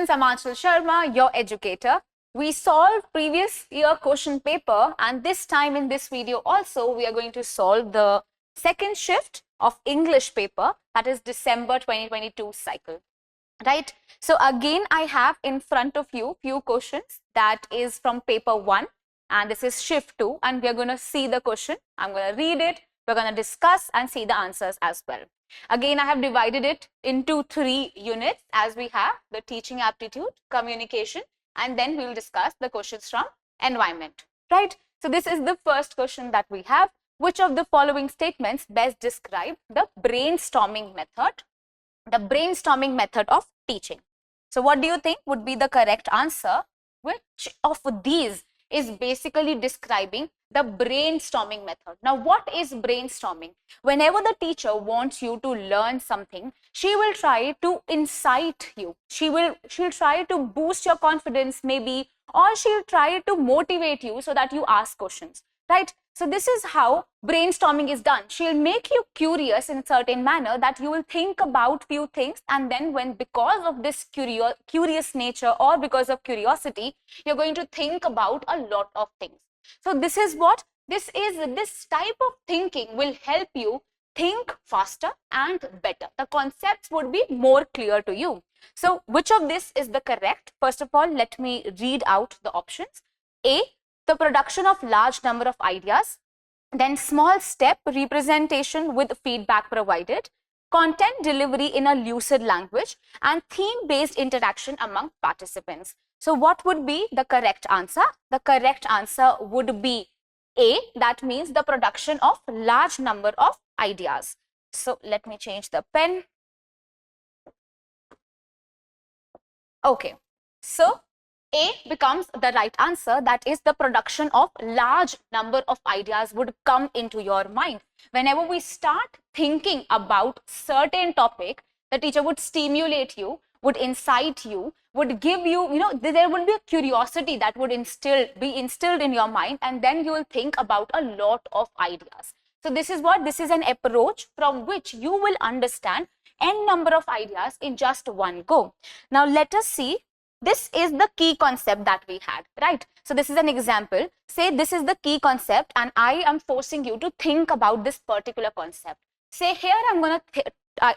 students, I'm Aanchal Sharma, your educator. We solved previous year question paper, and this time in this video also we are going to solve the second shift of English paper, that is December 2022 cycle. Right? So again I have in front of you few questions that is from paper 1, and this is shift 2, and we are going to see the question. I'm going to read it, we're going to discuss and see the answers as well. Again, I have divided it into 3 units, as we have the teaching aptitude, communication, and then we will discuss the questions from environment, right? So this is the first question that we have. Which of the following statements best describe the brainstorming method? The brainstorming method of teaching. So what do you think would be the correct answer? Which of these is basically describing the brainstorming method? Now, what is brainstorming? Whenever the teacher wants you to learn something, she will try to incite you. She'll try to boost your confidence maybe, or she'll try to motivate you so that you ask questions, right? So this is how brainstorming is done. She'll make you curious in a certain manner that you will think about few things, and then when because of this curious nature or because of curiosity, you're going to think about a lot of things. So this is what this type of thinking will help you think faster and better. The concepts would be more clear to you. So which of this is the correct? First of all, let me read out the options. A, the production of large number of ideas, then small step representation with feedback provided, content delivery in a lucid language, and theme-based interaction among participants. So what would be the correct answer? The correct answer would be A, that means the production of large number of ideas. So let me change the pen. Okay, so A becomes the right answer, that is the production of large number of ideas would come into your mind. Whenever we start thinking about certain topic, the teacher would stimulate you, would incite you, would give you, there would be a curiosity that would be instilled in your mind, and then you will think about a lot of ideas. So this is an approach from which you will understand n number of ideas in just one go. Now let us see. This is the key concept that we had, right? So this is an example. Say this is the key concept and I am forcing you to think about this particular concept. Say here I'm going to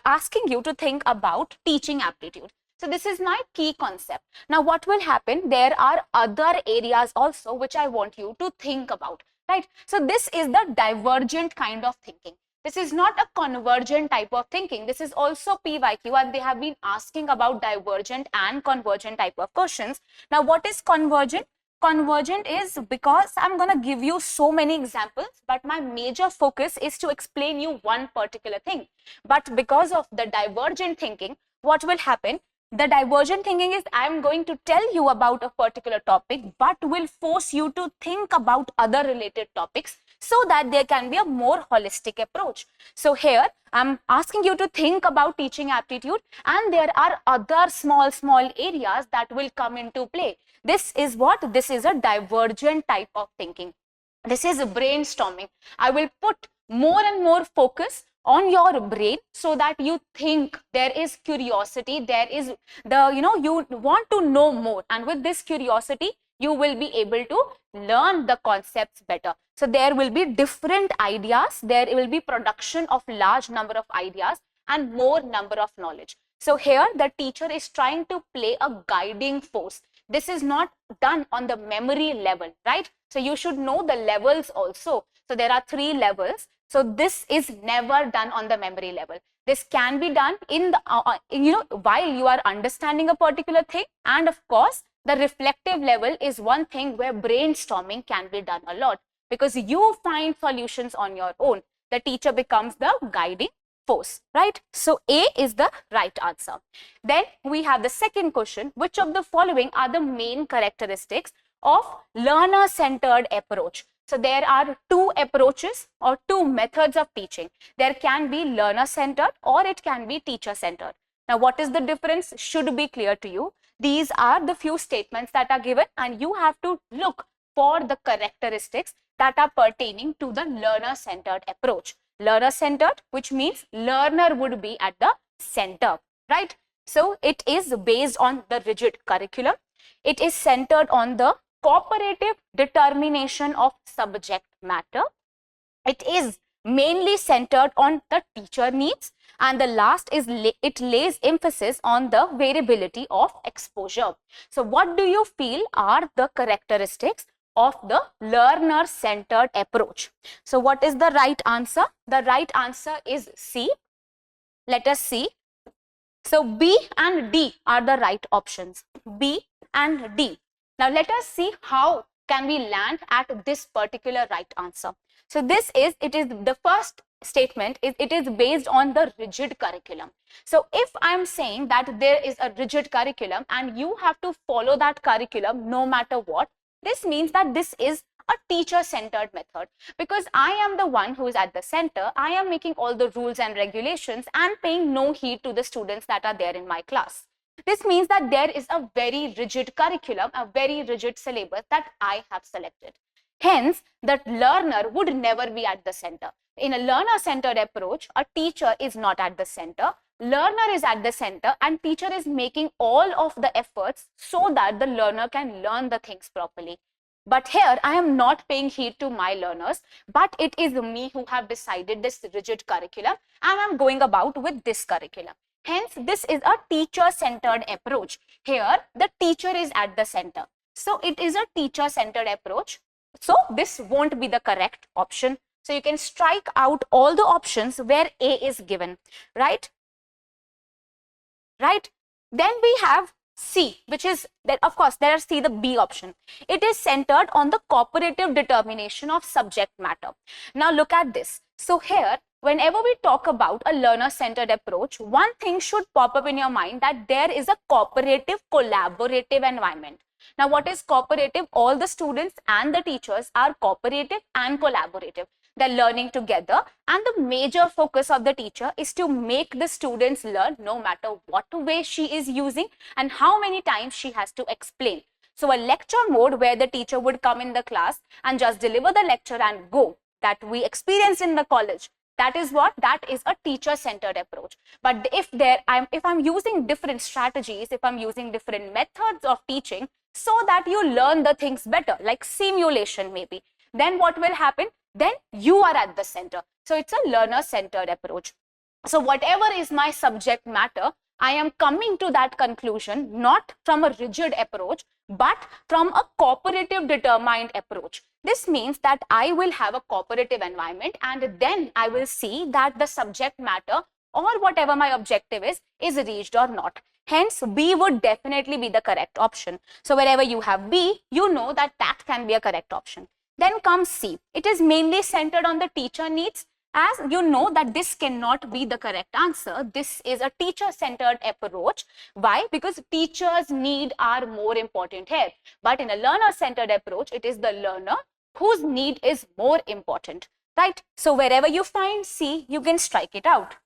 asking you to think about teaching aptitude. So this is my key concept. Now what will happen? There are other areas also which I want you to think about, right? So this is the divergent kind of thinking. This is not a convergent type of thinking. This is also PYQ, and they have been asking about divergent and convergent type of questions. Now, what is convergent? Convergent is because I'm going to give you so many examples, but my major focus is to explain you one particular thing. But because of the divergent thinking, what will happen? The divergent thinking is I'm going to tell you about a particular topic, but will force you to think about other related topics, so that there can be a more holistic approach. So here I'm asking you to think about teaching aptitude, and there are other small areas that will come into play. This is what? This is a divergent type of thinking. This is brainstorming. I will put more and more focus on your brain so that you think, there is curiosity, there is you want to know more, and with this curiosity you will be able to learn the concepts better. So there will be different ideas, there will be production of large number of ideas and more number of knowledge. So here the teacher is trying to play a guiding force. This is not done on the memory level, right? So you should know the levels also. So there are 3 levels. So this is never done on the memory level. This can be done in the, while you are understanding a particular thing, and of course, the reflective level is one thing where brainstorming can be done a lot, because you find solutions on your own. The teacher becomes the guiding force, right? So A is the right answer. Then we have the second question. Which of the following are the main characteristics of learner-centered approach? So there are 2 approaches or 2 methods of teaching. There can be learner-centered or it can be teacher-centered. Now what is the difference should be clear to you. These are the few statements that are given, and you have to look for the characteristics that are pertaining to the learner-centered approach. Learner-centered, which means learner would be at the center, right? So it is based on the rigid curriculum. It is centered on the cooperative determination of subject matter. It is mainly centered on the teacher needs. And the last is it lays emphasis on the variability of exposure. So what do you feel are the characteristics of the learner-centered approach? So what is the right answer? The right answer is C. Let us see. So B and D are the right options. B and D. Now let us see how can we land at this particular right answer. So it is the first statement is it is based on the rigid curriculum. So if I am saying that there is a rigid curriculum and you have to follow that curriculum no matter what, this means that this is a teacher-centered method, because I am the one who is at the center. I am making all the rules and regulations and paying no heed to the students that are there in my class. This means that there is a very rigid curriculum, a very rigid syllabus that I have selected. Hence, the learner would never be at the center. In a learner-centered approach, a teacher is not at the center. Learner is at the center and teacher is making all of the efforts so that the learner can learn the things properly. But here, I am not paying heed to my learners, but it is me who have decided this rigid curriculum and I am going about with this curriculum. Hence, this is a teacher-centered approach. Here, the teacher is at the center. So, it is a teacher-centered approach. So, this won't be the correct option. So, you can strike out all the options where A is given, right? Right? Then we have C, which is that, of course, there is C, the B option. It is centered on the cooperative determination of subject matter. Now, look at this. So, here, whenever we talk about a learner-centered approach, one thing should pop up in your mind that there is a cooperative, collaborative environment. Now, what is cooperative? All the students and the teachers are cooperative and collaborative. They're learning together, and the major focus of the teacher is to make the students learn no matter what way she is using and how many times she has to explain. So, a lecture mode where the teacher would come in the class and just deliver the lecture and go, that we experienced in the college. That is what? That is a teacher-centered approach. But if I'm using different strategies, if I'm using different methods of teaching so that you learn the things better, like simulation maybe, then what will happen? Then you are at the center. So it's a learner-centered approach. So whatever is my subject matter, I am coming to that conclusion not from a rigid approach, but from a cooperative determined approach. This means that I will have a cooperative environment and then I will see that the subject matter or whatever my objective is reached or not. Hence, B would definitely be the correct option. So wherever you have B, you know that that can be a correct option. Then comes C. It is mainly centered on the teacher needs. As you know that this cannot be the correct answer. This is a teacher-centered approach. Why? Because teachers' need are more important here. But in a learner-centered approach, it is the learner whose need is more important, right? So wherever you find C, you can strike it out.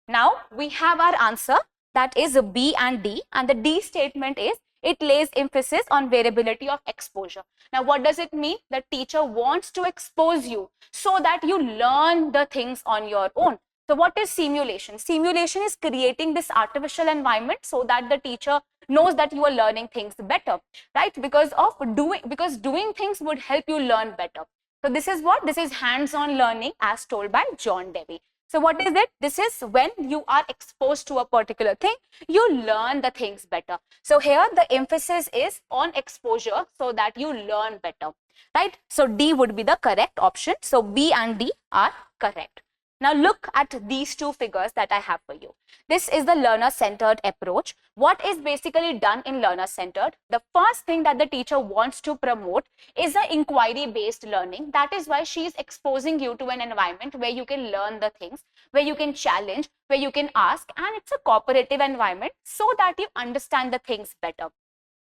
Now we have our answer, that is B and D, and the D statement is it lays emphasis on variability of exposure. Now what does it mean? The teacher wants to expose you so that you learn the things on your own. So what is simulation? Simulation is creating this artificial environment so that the teacher knows that you are learning things better, right? Because doing things would help you learn better. So this is what? This is hands-on learning as told by John Dewey. So what is it? This is when you are exposed to a particular thing, you learn the things better. So here the emphasis is on exposure so that you learn better, right? So D would be the correct option. So B and D are correct. Now look at these two figures that I have for you. This is the learner-centered approach. What is basically done in learner-centered? The first thing that the teacher wants to promote is an inquiry-based learning. That is why she is exposing you to an environment where you can learn the things, where you can challenge, where you can ask, and it's a cooperative environment so that you understand the things better,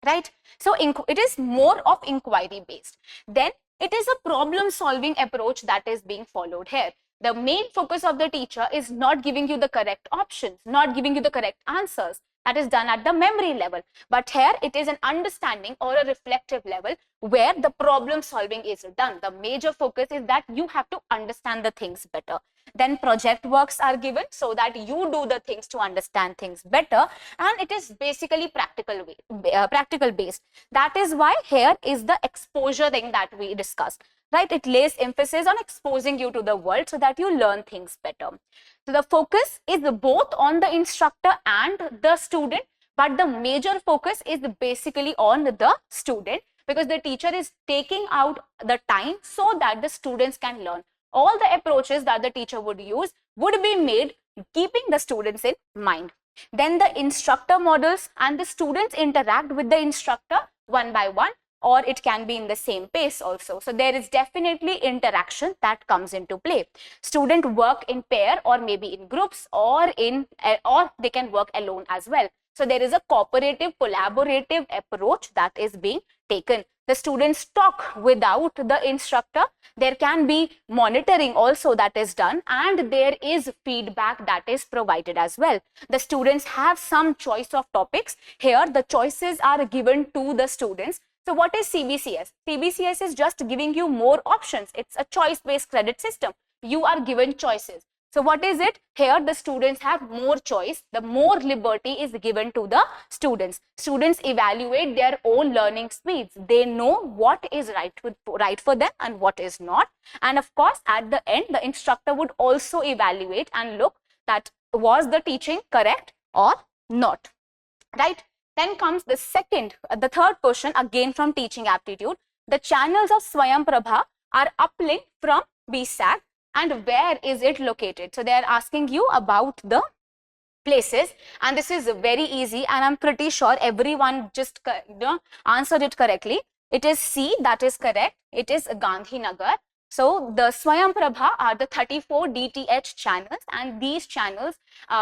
right? So it is more of inquiry-based. Then it is a problem-solving approach that is being followed here. The main focus of the teacher is not giving you the correct options, not giving you the correct answers. That is done at the memory level. But here it is an understanding or a reflective level where the problem solving is done. The major focus is that you have to understand the things better. Then project works are given so that you do the things to understand things better, and it is basically practical based. That is why here is the exposure thing that we discussed, right? It lays emphasis on exposing you to the world so that you learn things better. So the focus is both on the instructor and the student, but the major focus is basically on the student, because the teacher is taking out the time so that the students can learn. All the approaches that the teacher would use would be made keeping the students in mind. Then the instructor models and the students interact with the instructor one by one, or it can be in the same pace also. So there is definitely interaction that comes into play. Students work in pair or maybe in groups, or they can work alone as well. So there is a cooperative, collaborative approach that is being taken. The students talk without the instructor. There can be monitoring also that is done, and there is feedback that is provided as well. The students have some choice of topics. Here the choices are given to the students. So what is CBCS? CBCS is just giving you more options. It's a choice-based credit system. You are given choices. So what is it? Here the students have more choice. The more liberty is given to the students. Students evaluate their own learning speeds. They know what is right for them and what is not. And of course, at the end, the instructor would also evaluate and look that was the teaching correct or not, right? Then comes the third question, again from Teaching Aptitude. The channels of Swayamprabha are uplinked from BSAC, and where is it located? So they are asking you about the places, and this is very easy, and I'm pretty sure everyone just answered it correctly. It is C, that is correct. It is Gandhinagar. So the Swayamprabha are the 34 DTH channels, and these channels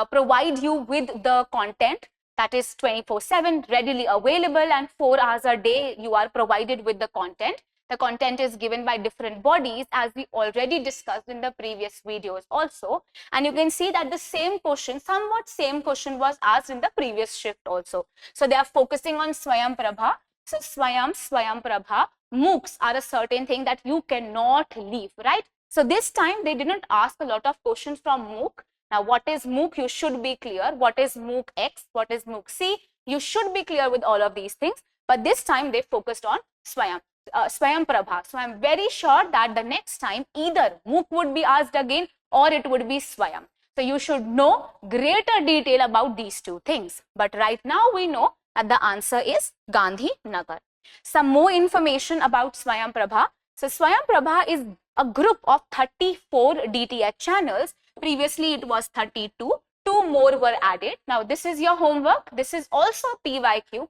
provide you with the content that is 24/7 readily available, and 4 hours a day you are provided with the content. The content is given by different bodies, as we already discussed in the previous videos also. And you can see that the somewhat same question was asked in the previous shift also. So they are focusing on Swayamprabha. So Swayamprabha, MOOCs are a certain thing that you cannot leave, right? So this time they didn't ask a lot of questions from MOOC. Now, what is MOOC? You should be clear. What is MOOC X? What is MOOC C? You should be clear with all of these things. But this time they focused on Swayamprabha. So I'm very sure that the next time either MOOC would be asked again or it would be Swayam. So you should know greater detail about these two things. But right now we know that the answer is Gandhinagar. Some more information about Swayamprabha. So Swayamprabha is a group of 34 DTH channels. Previously it was 32. 2 more were added. Now this is your homework. This is also PYQ.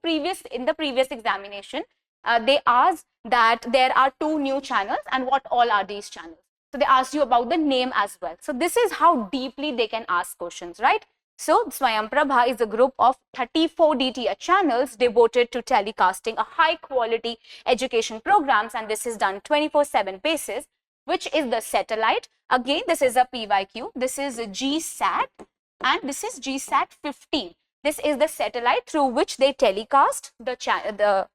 In the previous examination, they asked that there are 2 new channels, and what all are these channels. So they asked you about the name as well. So this is how deeply they can ask questions, right? So Swayamprabha is a group of 34 DTH channels devoted to telecasting a high quality education programs, and this is done 24/7 basis, which is the satellite. Again, this is a PYQ. This is a GSAT, and this is GSAT 15. This is the satellite through which they telecast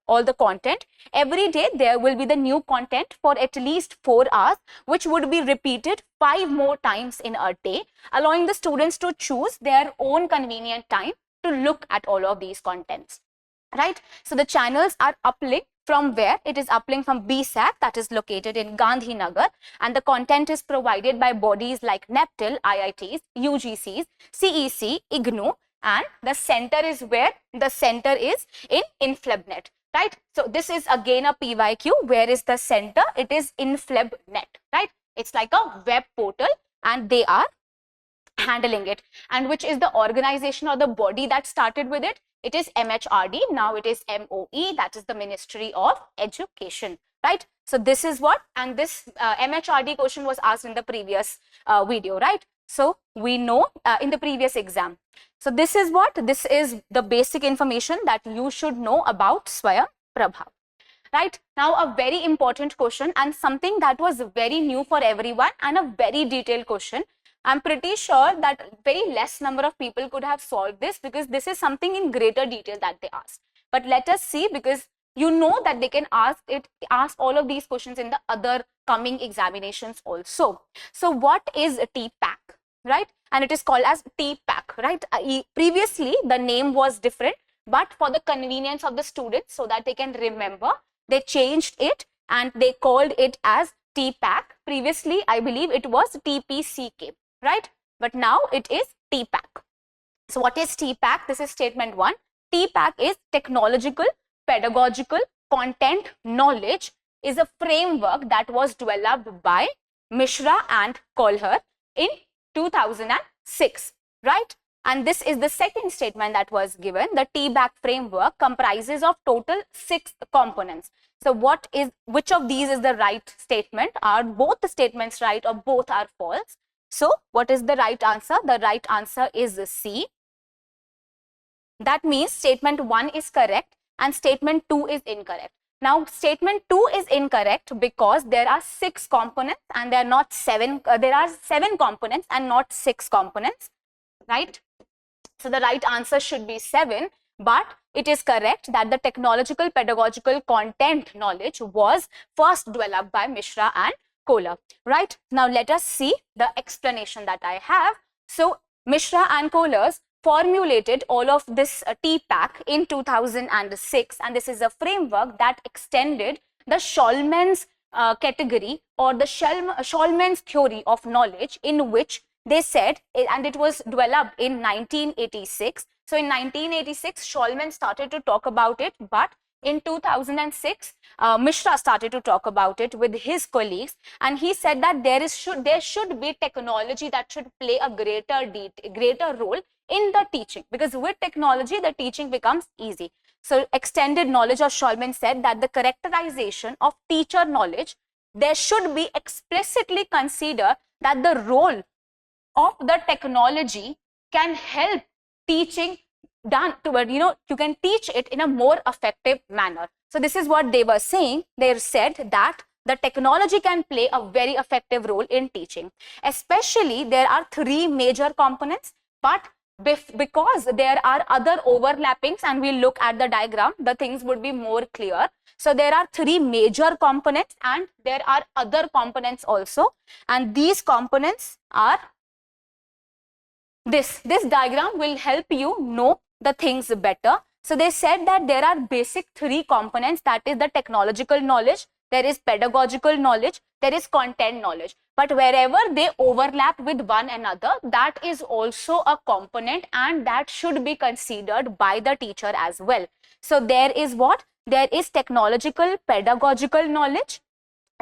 all the content. Every day there will be the new content for at least 4 hours, which would be repeated 5 more times in a day, allowing the students to choose their own convenient time to look at all of these contents, right? So the channels are uplinked from where? It is uplinked from BSAC, that is located in Gandhinagar, and the content is provided by bodies like NEPTIL, IITs, UGCs, CEC, IGNOU, and the center is where? The center is in InflebNet, right? So this is again a PYQ. Where is the center? It is InflebNet, right? It's like a web portal, and they are handling it. And which is the organization or the body that started with it? It is MHRD. Now it is MOE, that is the Ministry of Education, right? So this is what, and this MHRD question was asked in the previous video, right? So we know in the previous exam. So this is what? This is the basic information that you should know about Swayamprabha, right? Now a very important question, and something that was very new for everyone, and a very detailed question. I'm pretty sure that very less number of people could have solved this, because this is something in greater detail that they asked. But let us see, because you know that they can ask all of these questions in the other coming examinations also. So what is a TPAC, right? And it is called as TPAC, right? Previously the name was different, but for the convenience of the students, so that they can remember, they changed it and they called it as TPAC. Previously, I believe it was TPCK, right? But now it is TPAC. So what is TPAC? This is statement 1. TPAC is technological, pedagogical, content knowledge, is a framework that was developed by Mishra and 𝐏𝐻𝐒 in 2006, right? And this is the second statement that was given. The TPAC framework comprises of total 6 components. So which of these is the right statement? Are both the statements right or both are false? So what is the right answer? The right answer is C. That means statement 1 is correct and statement 2 is incorrect. Now statement 2 is incorrect because there are 6 components and there are not 7. There are 7 components and not 6 components, right? So the right answer should be 7, but it is correct that the technological pedagogical content knowledge was first developed by Mishra and 𝐏𝐻𝐒, right? Now let us see the explanation that I have. So Mishra and 𝐏𝐻𝐒 formulated all of this TPAC in 2006, and this is a framework that extended the Shulman's category or the Shulman's theory of knowledge, in which they said, and it was developed in 1986. So in 1986, Shulman started to talk about it, but in 2006, Mishra started to talk about it with his colleagues, and he said that there should be technology that should play a greater role in the teaching, because with technology, the teaching becomes easy. So extended knowledge of Shulman said that the characterization of teacher knowledge, there should be explicitly considered that the role of the technology can help teaching done toward, you can teach it in a more effective manner. So this is what they were saying. They said that the technology can play a very effective role in teaching. Especially there are 3 major components, but because there are other overlappings, and we'll look at the diagram, the things would be more clear. So there are 3 major components and there are other components also, and these components are this diagram will help you know the things better. So they said that there are basic 3 components, that is the technological knowledge, there is pedagogical knowledge, there is content knowledge. But wherever they overlap with one another, that is also a component and that should be considered by the teacher as well. So there is what? There is technological pedagogical knowledge,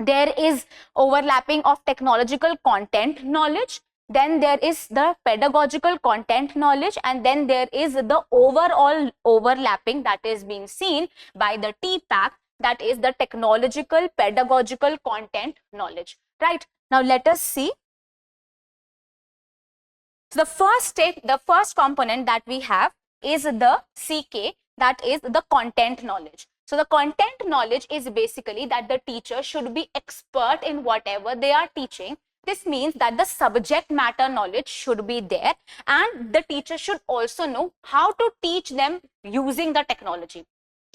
there is overlapping of technological content knowledge, then there is the pedagogical content knowledge, and then there is the overall overlapping that is being seen by the TPAC, that is the technological pedagogical content knowledge, right? Now let us see. So the first component that we have is the CK, that is the content knowledge. So the content knowledge is basically that the teacher should be expert in whatever they are teaching. This means that the subject matter knowledge should be there, and the teacher should also know how to teach them using the technology,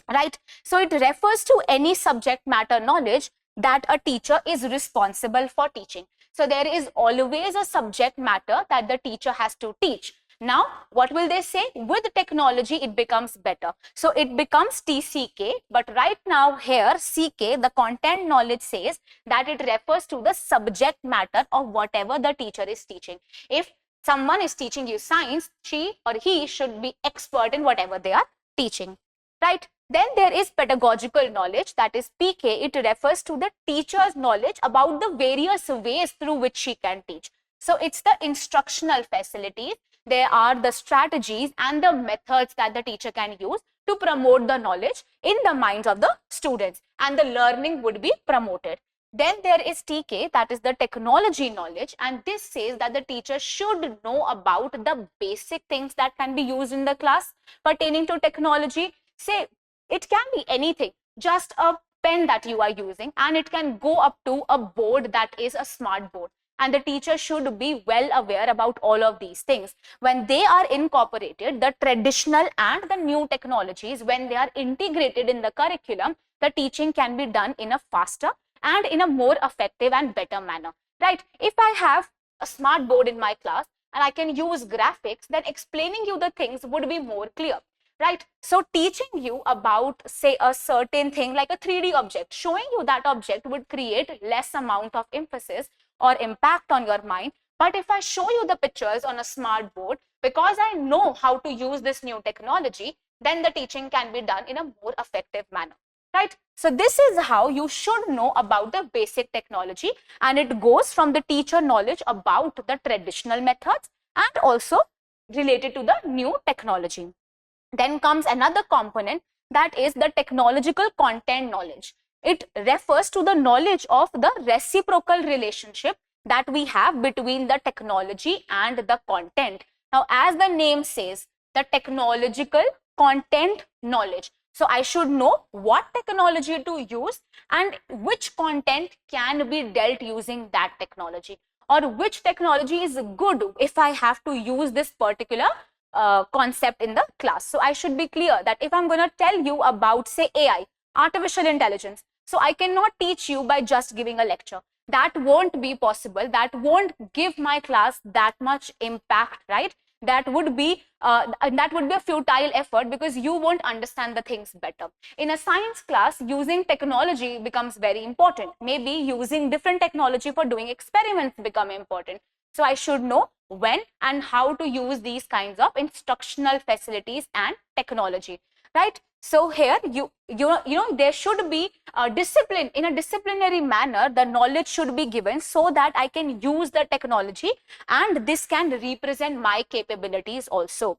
right? So it refers to any subject matter knowledge that a teacher is responsible for teaching. So there is always a subject matter that the teacher has to teach. Now, what will they say? With technology, it becomes better. So it becomes TCK, but right now here, CK, the content knowledge, says that it refers to the subject matter of whatever the teacher is teaching. If someone is teaching you science, she or he should be expert in whatever they are teaching, right? Then there is pedagogical knowledge, that is PK. It refers to the teacher's knowledge about the various ways through which she can teach. So it's the instructional facilities. There are the strategies and the methods that the teacher can use to promote the knowledge in the minds of the students, and the learning would be promoted. Then there is TK, that is the technology knowledge, and this says that the teacher should know about the basic things that can be used in the class pertaining to technology. Say, it can be anything, just a pen that you are using, and it can go up to a board that is a smart board. and the teacher should be well aware about all of these things. When they are incorporated, the traditional and the new technologies, when they are integrated in the curriculum, the teaching can be done in a faster and in a more effective and better manner, right? If I have a smart board in my class and I can use graphics, then explaining you the things would be more clear, right? So teaching you about, say, a certain thing like a 3D object, showing you that object would create less amount of emphasis or impact on your mind. But if I show you the pictures on a smart board, because I know how to use this new technology, then the teaching can be done in a more effective manner, right? So this is how you should know about the basic technology, and it goes from the teacher knowledge about the traditional methods and also related to the new technology. Then comes another component, that is the technological content knowledge. It refers to the knowledge of the reciprocal relationship that we have between the technology and the content. Now, as the name says, the technological content knowledge. So I should know what technology to use and which content can be dealt using that technology, or which technology is good if I have to use this particular concept in the class. So I should be clear that if I'm going to tell you about, say, AI, artificial intelligence, so I cannot teach you by just giving a lecture. That won't be possible. That won't give my class that much impact, right? That would be a futile effort, because you won't understand the things better. In a science class, using technology becomes very important. Maybe using different technology for doing experiments become important. So I should know when and how to use these kinds of instructional facilities and technology, right? So here you know there should be a discipline. In a disciplinary manner, the knowledge should be given so that I can use the technology and this can represent my capabilities also.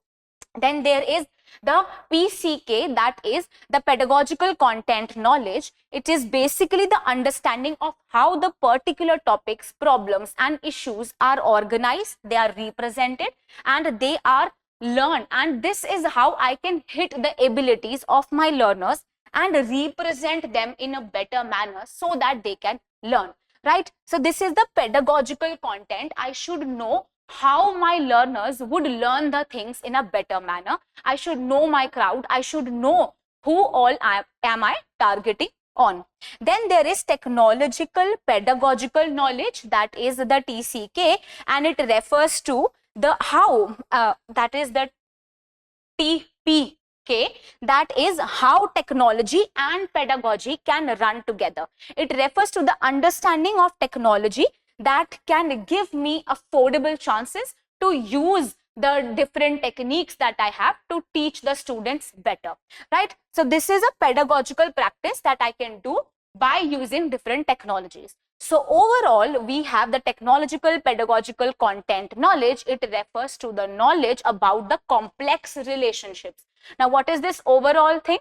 Then there is the PCK, that is the pedagogical content knowledge. It is basically the understanding of how the particular topics, problems and issues are organized, they are represented and they are learned, and this is how I can hit the abilities of my learners and represent them in a better manner so that they can learn, right? So this is the pedagogical content. I should know how my learners would learn the things in a better manner. I should know my crowd. I should know who all am I targeting on. Then there is technological pedagogical knowledge, that is the TCK, and it refers to the how, that is the TPK, that is how technology and pedagogy can run together. It refers to the understanding of technology that can give me affordable chances to use the different techniques that I have to teach the students better, right? So this is a pedagogical practice that I can do by using different technologies. So overall, we have the technological pedagogical content knowledge. It refers to the knowledge about the complex relationships. Now, what is this overall thing?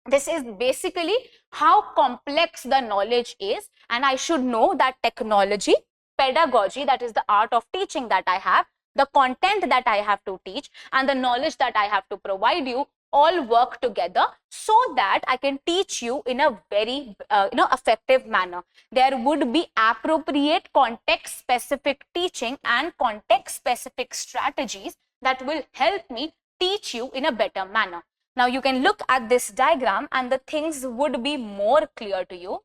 This is basically how complex the knowledge is, and I should know that technology, pedagogy, that is the art of teaching that I have, the content that I have to teach, and the knowledge that I have to provide you all work together so that I can teach you in a very effective manner. There would be appropriate context specific teaching and context specific strategies that will help me teach you in a better manner. Now you can look at this diagram and the things would be more clear to you,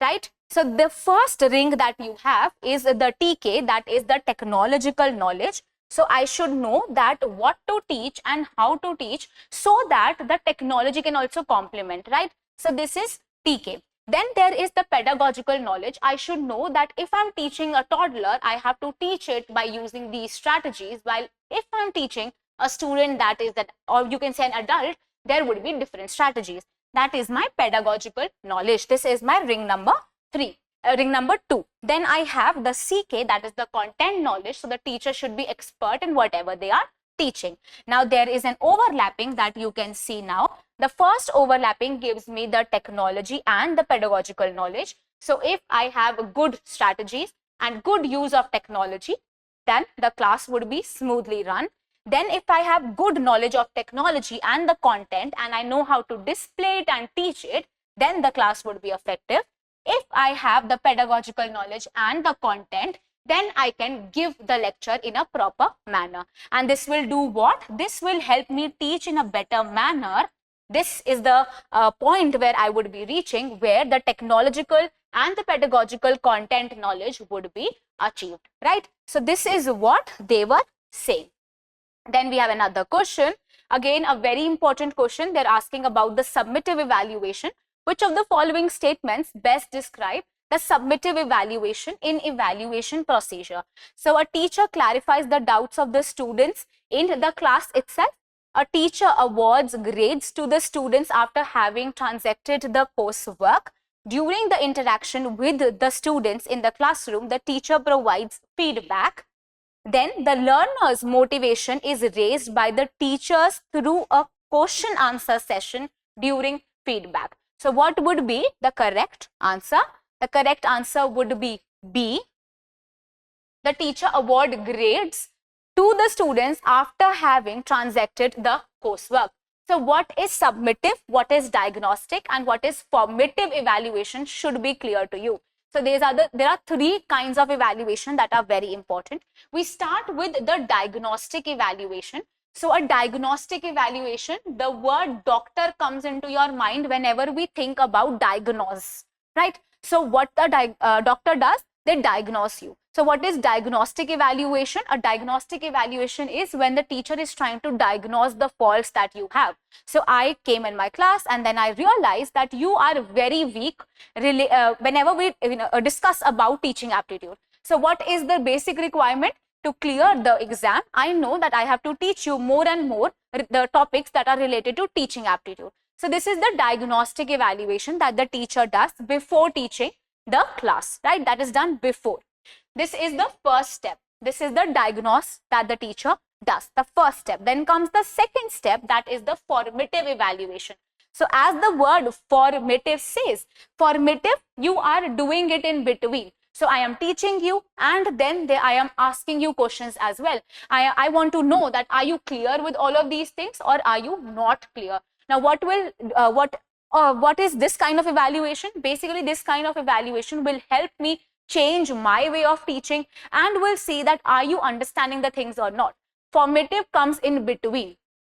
right? So the first ring that you have is the TK, that is the technological knowledge. So I should know that what to teach and how to teach so that the technology can also complement, right? So this is TK. Then there is the pedagogical knowledge. I should know that if I'm teaching a toddler, I have to teach it by using these strategies, while if I'm teaching a student, or you can say an adult, there would be different strategies. That is my pedagogical knowledge. This is my ring number 3. Ring number 2. Then I have the CK, that is the content knowledge. So the teacher should be expert in whatever they are teaching. Now there is an overlapping that you can see now. The first overlapping gives me the technology and the pedagogical knowledge. So if I have good strategies and good use of technology, then the class would be smoothly run. Then if I have good knowledge of technology and the content and I know how to display it and teach it, then the class would be effective. If I have the pedagogical knowledge and the content, then I can give the lecture in a proper manner. And this will do what? This will help me teach in a better manner. This is the point where I would be reaching, where the technological and the pedagogical content knowledge would be achieved, right? So this is what they were saying. Then we have another question. Again, a very important question. They're asking about the summative evaluation. Which of the following statements best describe the summative evaluation in evaluation procedure? So a teacher clarifies the doubts of the students in the class itself. A teacher awards grades to the students after having transacted the coursework. During the interaction with the students in the classroom, the teacher provides feedback. Then the learner's motivation is raised by the teachers through a question answer session during feedback. So what would be the correct answer? The correct answer would be B. The teacher award grades to the students after having transacted the coursework. So what is summative, what is diagnostic, and what is formative evaluation should be clear to you. So there are three kinds of evaluation that are very important. We start with the diagnostic evaluation. So a diagnostic evaluation, the word doctor comes into your mind whenever we think about diagnose, right? So what the doctor does, they diagnose you. So what is diagnostic evaluation? A diagnostic evaluation is when the teacher is trying to diagnose the faults that you have. So I came in my class and then I realized that you are very weak whenever we discuss about teaching aptitude. So what is the basic requirement to clear the exam? I know that I have to teach you more and more the topics that are related to teaching aptitude. So this is the diagnostic evaluation that the teacher does before teaching the class, right? That is done before. This is the first step. This is the diagnose that the teacher does, the first step. Then comes the second step, that is the formative evaluation. So as the word formative says, formative, you are doing it in between. So I am teaching you and then I am asking you questions as well. I want to know that are you clear with all of these things or are you not clear? Now what is this kind of evaluation? Basically this kind of evaluation will help me change my way of teaching and will see that are you understanding the things or not. Formative comes in between.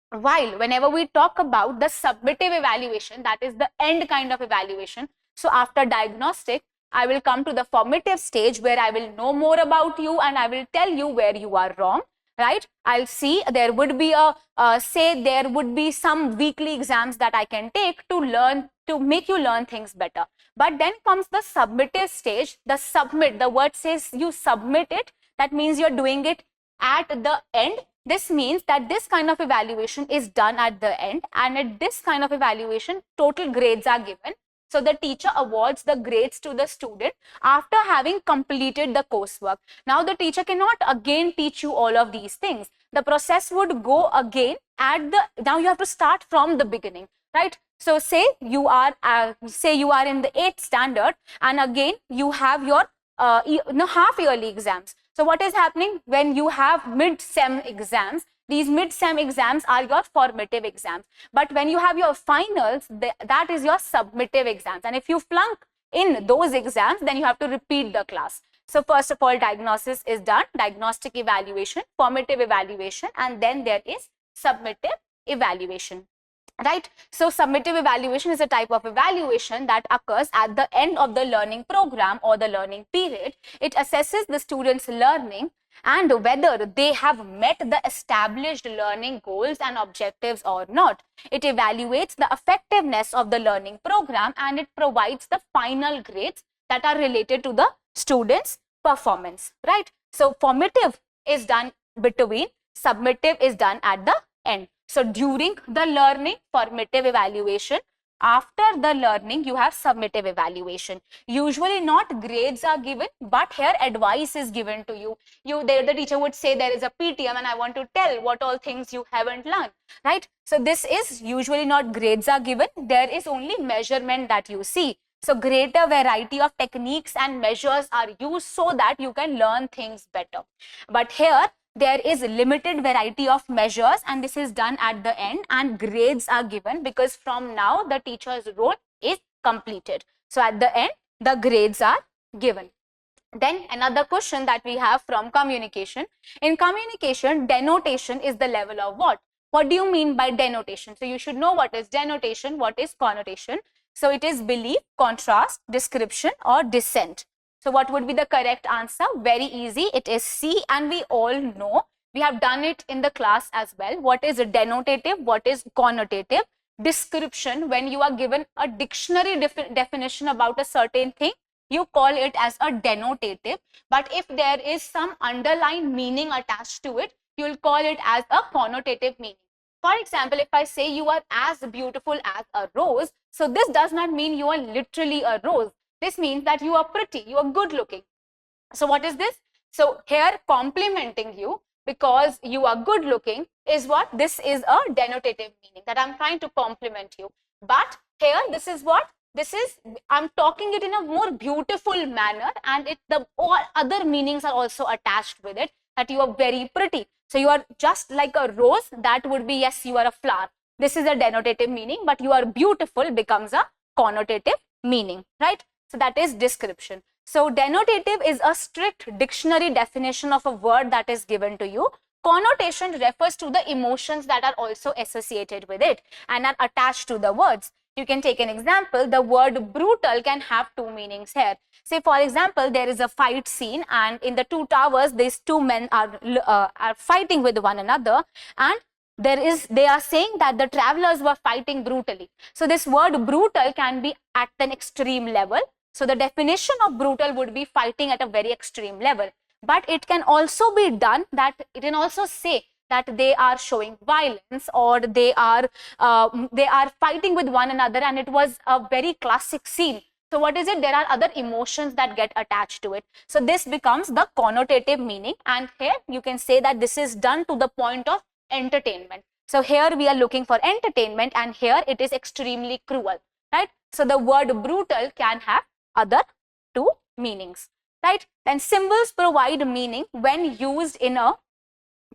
While whenever we talk about the summative evaluation, that is the end kind of evaluation. So after diagnostic, I will come to the formative stage where I will know more about you and I will tell you where you are wrong, right? I'll see there would be there would be some weekly exams that I can take to make you learn things better. But then comes the summative stage. The submit, the word says you submit it. That means you're doing it at the end. This means that this kind of evaluation is done at the end, and at this kind of evaluation, total grades are given. So the teacher awards the grades to the student after having completed the coursework. Now the teacher cannot again teach you all of these things. The process would go again now you have to start from the beginning, right? So say you are in the 8th standard and again you have your half yearly exams. So what is happening when you have mid-sem exams? These mid-sem exams are your formative exams. But when you have your finals, that is your summative exams. And if you flunk in those exams, then you have to repeat the class. So first of all, diagnosis is done, diagnostic evaluation, formative evaluation, and then there is summative evaluation. Right? So summative evaluation is a type of evaluation that occurs at the end of the learning program or the learning period. It assesses the students' learning and whether they have met the established learning goals and objectives or not. It evaluates the effectiveness of the learning program and it provides the final grades that are related to the students' performance. Right? So formative is done between, summative is done at the end. So during the learning, formative evaluation. After the learning, you have summative evaluation. Usually not grades are given, but here advice is given to you. The teacher would say there is a PTM and I want to tell what all things you haven't learned, right? So this is usually not grades are given. There is only measurement that you see. So greater variety of techniques and measures are used so that you can learn things better. But here, there is limited variety of measures and this is done at the end and grades are given because from now the teacher's role is completed. So at the end, the grades are given. Then another question that we have from communication. In communication, denotation is the level of what? What do you mean by denotation? So you should know what is denotation, what is connotation. So it is belief, contrast, description or dissent. So what would be the correct answer? Very easy. It is C, and we all know. We have done it in the class as well. What is denotative? What is connotative? Description, when you are given a dictionary definition about a certain thing, you call it as a denotative. But if there is some underlying meaning attached to it, you will call it as a connotative meaning. For example, if I say you are as beautiful as a rose, so this does not mean you are literally a rose. This means that you are pretty, you are good looking. So what is this? So here complimenting you because you are good looking is what? This is a denotative meaning, that I'm trying to compliment you. But here this is what? This is, I'm talking it in a more beautiful manner, and all other meanings are also attached with it, that you are very pretty. So you are just like a rose, that would be, yes, you are a flower. This is a denotative meaning, but you are beautiful becomes a connotative meaning, right? So that is description. So denotative is a strict dictionary definition of a word that is given to you. Connotation refers to the emotions that are also associated with it and are attached to the words. You can take an example. The word brutal can have two meanings here. Say, for example, there is a fight scene, and in the two towers, these two men are fighting with one another, and they are saying that the travelers were fighting brutally. So this word brutal can be at an extreme level. So the definition of brutal would be fighting at a very extreme level. But it can also be done that it can also say that they are showing violence, or they are fighting with one another, and it was a very classic scene. So what is it? There are other emotions that get attached to it. So this becomes the connotative meaning, and here you can say that this is done to the point of entertainment. So here we are looking for entertainment, and here it is extremely cruel, right? So the word brutal can have other two meanings, right? Then symbols provide meaning when used in a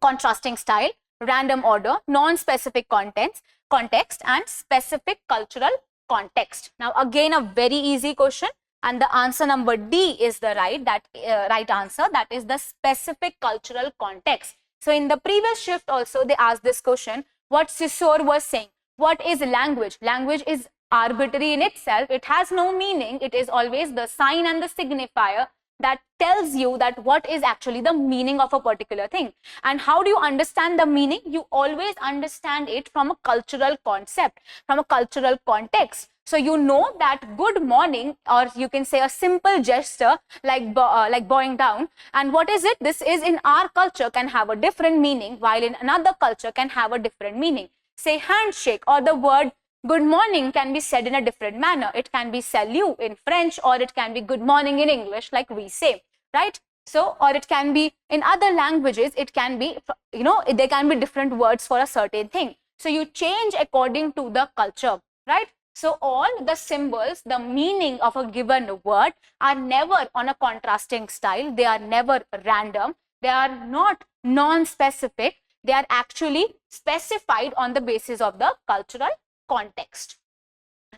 contrasting style, random order, non-specific context, and specific cultural context. Now again, a very easy question, and the answer number D is the right answer. That is the specific cultural context. So in the previous shift also they asked this question, what Cicero was saying. What is language? Language is arbitrary in itself. It has no meaning. It is always the sign and the signifier that tells you that what is actually the meaning of a particular thing. And how do you understand the meaning? You always understand it from a cultural concept, from a cultural context. So you know that good morning, or you can say a simple gesture like bowing down, and what is it? This is in our culture can have a different meaning, while in another culture can have a different meaning. Say handshake, or the word good morning can be said in a different manner. It can be salut in French, or it can be good morning in English, like we say, right? So, or it can be in other languages, it can be, there can be different words for a certain thing. So you change according to the culture, right? So all the symbols, the meaning of a given word are never on a contrasting style. They are never random. They are not non-specific. They are actually specified on the basis of the cultural context,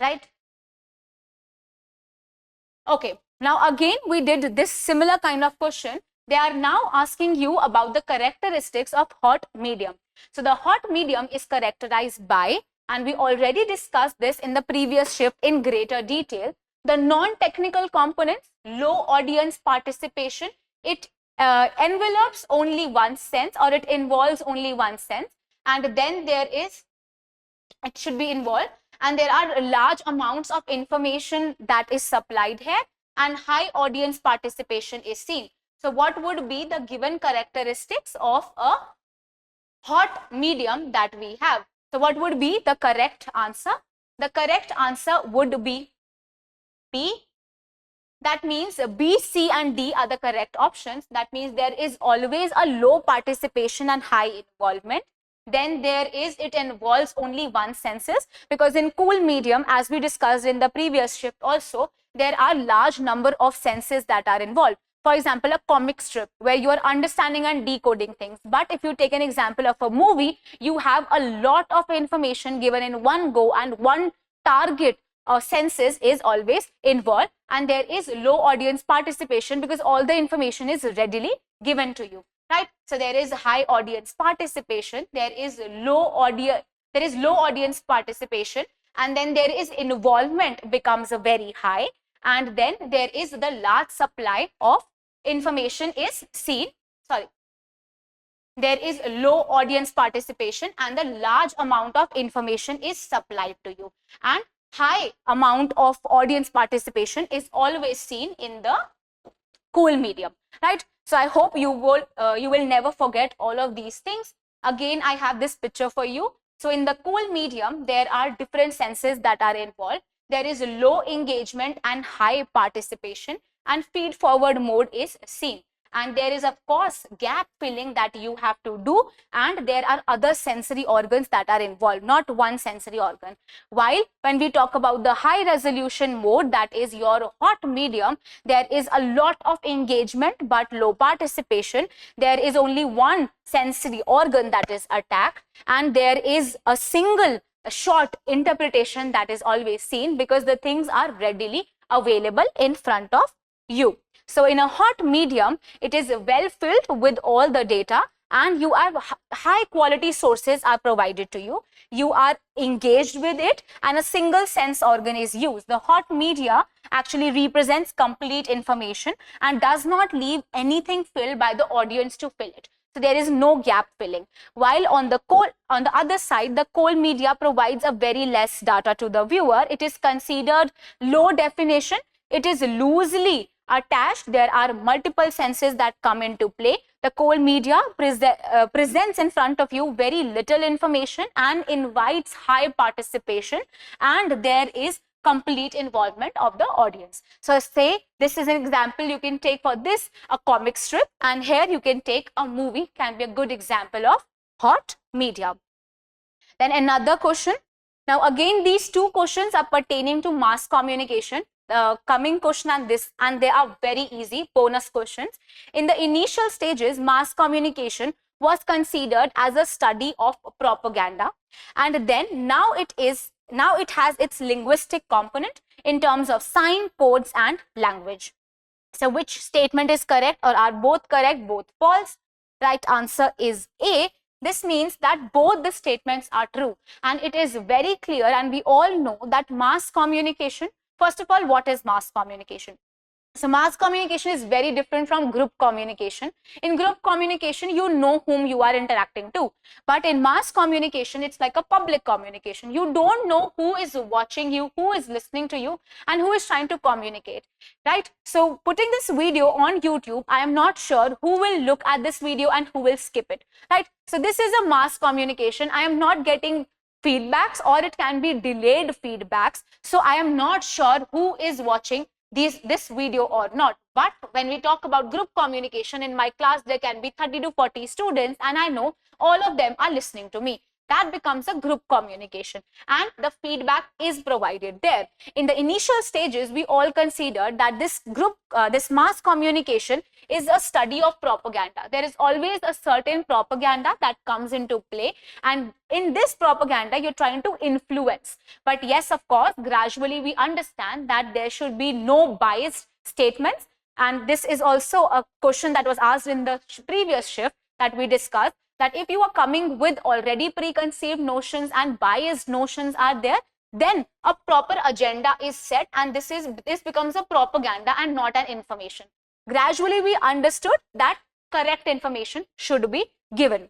right? Okay, now again we did this similar kind of question. They are now asking you about the characteristics of hot medium. So the hot medium is characterized by, and we already discussed this in the previous shift in greater detail, the non-technical components, low audience participation. It envelopes only one sense, or it involves only one sense, and then it should be involved, and there are large amounts of information that is supplied here, and high audience participation is seen. So what would be the given characteristics of a hot medium that we have? So what would be the correct answer? The correct answer would be B. That means B, C and D are the correct options. That means there is always a low participation and high involvement. Then it involves only one senses, because in cool medium, as we discussed in the previous shift also, there are large number of senses that are involved. For example, a comic strip where you are understanding and decoding things. But if you take an example of a movie, you have a lot of information given in one go, and one target or senses is always involved, and there is low audience participation because all the information is readily given to you, right? So there is high audience participation, there is low audience participation, and then there is involvement becomes very high, and then there is the large supply of information is seen. There is low audience participation and the large amount of information is supplied to you, and high amount of audience participation is always seen in the cool medium, right? So I hope you will never forget all of these things. Again, I have this picture for you. So in the cool medium, there are different senses that are involved. There is low engagement and high participation, and feed forward mode is seen. And there is, of course, gap filling that you have to do, and there are other sensory organs that are involved, not one sensory organ. While when we talk about the high resolution mode, that is your hot medium, there is a lot of engagement but low participation. There is only one sensory organ that is attacked, and there is a single short interpretation that is always seen because the things are readily available in front of you. So in a hot medium, it is well filled with all the data, and you have high quality sources are provided to you. You are engaged with it, and a single sense organ is used. The hot media actually represents complete information and does not leave anything filled by the audience to fill it. So there is no gap filling. While on the other side, the cold media provides a very less data to the viewer. It is considered low definition. It is loosely attached. There are multiple senses that come into play. The cold media presents in front of you very little information and invites high participation, and there is complete involvement of the audience. So say this is an example you can take for this, a comic strip, and here you can take a movie, can be a good example of hot media. Then another question. Now again, these two questions are pertaining to mass communication. The coming question and they are very easy bonus questions. In the initial stages, mass communication was considered as a study of propaganda, and then now it has its linguistic component in terms of sign, codes and language. So which statement is correct, or are both correct, both false? Right answer is A. This means that both the statements are true, and it is very clear, and we all know that mass communication, first of all, what is mass communication? So mass communication is very different from group communication. In group communication, you know whom you are interacting to. But in mass communication, it's like a public communication. You don't know who is watching you, who is listening to you, and who is trying to communicate, right? So putting this video on YouTube, I am not sure who will look at this video and who will skip it, right? So this is a mass communication. I am not getting feedbacks, or it can be delayed feedbacks. So I am not sure who is watching this video or not. But when we talk about group communication, in my class there can be 30 to 40 students, and I know all of them are listening to me. That becomes a group communication, and the feedback is provided there. In the initial stages, we all considered that this mass communication is a study of propaganda. There is always a certain propaganda that comes into play, and in this propaganda, you're trying to influence. But yes, of course, gradually we understand that there should be no biased statements, and this is also a question that was asked in the previous shift that we discussed, that if you are coming with already preconceived notions and biased notions are there, then a proper agenda is set, and this becomes a propaganda and not an information. Gradually we understood that correct information should be given.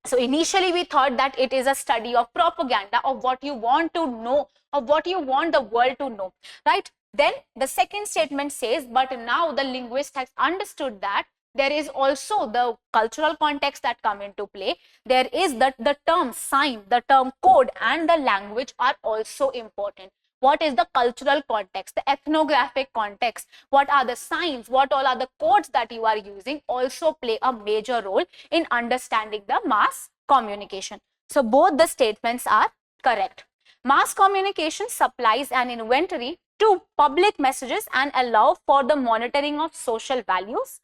So initially we thought that it is a study of propaganda, of what you want to know, of what you want the world to know, right? Then the second statement says, but now the linguist has understood that there is also the cultural context that come into play. There is the term sign, the term code and the language are also important. What is the cultural context, the ethnographic context? What are the signs? What all are the codes that you are using? Also play a major role in understanding the mass communication. So both the statements are correct. Mass communication supplies an inventory to public messages and allow for the monitoring of social values.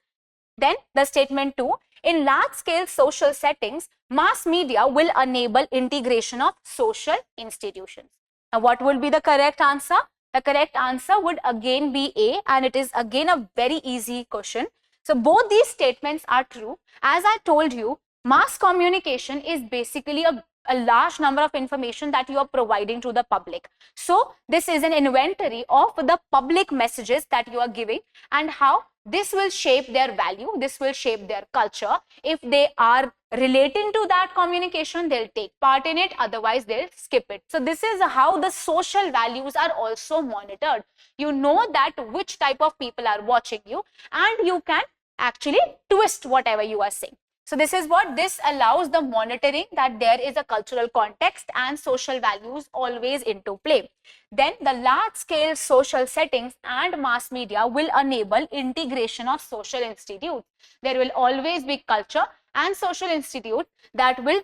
Then the statement 2, in large-scale social settings, mass media will enable integration of social institutions. Now, what will be the correct answer? The correct answer would again be A, and it is again a very easy question. So both these statements are true. As I told you, mass communication is basically a large number of information that you are providing to the public. So this is an inventory of the public messages that you are giving and how this will shape their value, this will shape their culture. If they are relating to that communication, they'll take part in it, otherwise they'll skip it. So this is how the social values are also monitored. You know that which type of people are watching you, and you can actually twist whatever you are saying. So this is what this allows the monitoring, that there is a cultural context and social values always into play. Then the large scale social settings and mass media will enable integration of social institutes. There will always be culture and social institutes that will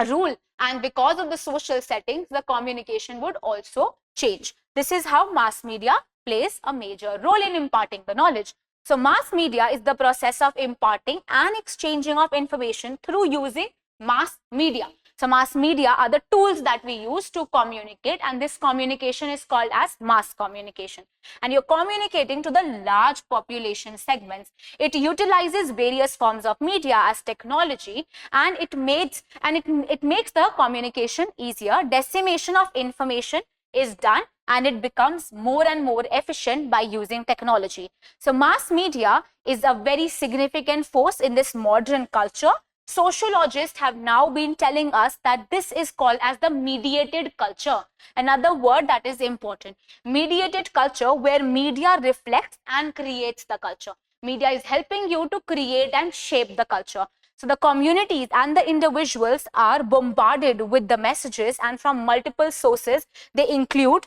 rule, and because of the social settings, the communication would also change. This is how mass media plays a major role in imparting the knowledge. So mass media is the process of imparting and exchanging of information through using mass media. So mass media are the tools that we use to communicate, and this communication is called as mass communication. And you're communicating to the large population segments. It utilizes various forms of media as technology, and it makes the communication easier. Dissemination of information is done, and it becomes more and more efficient by using technology. So mass media is a very significant force in this modern culture. Sociologists have now been telling us that this is called as the mediated culture. Another word that is important. Mediated culture, where media reflects and creates the culture. Media is helping you to create and shape the culture. So the communities and the individuals are bombarded with the messages, and from multiple sources. They include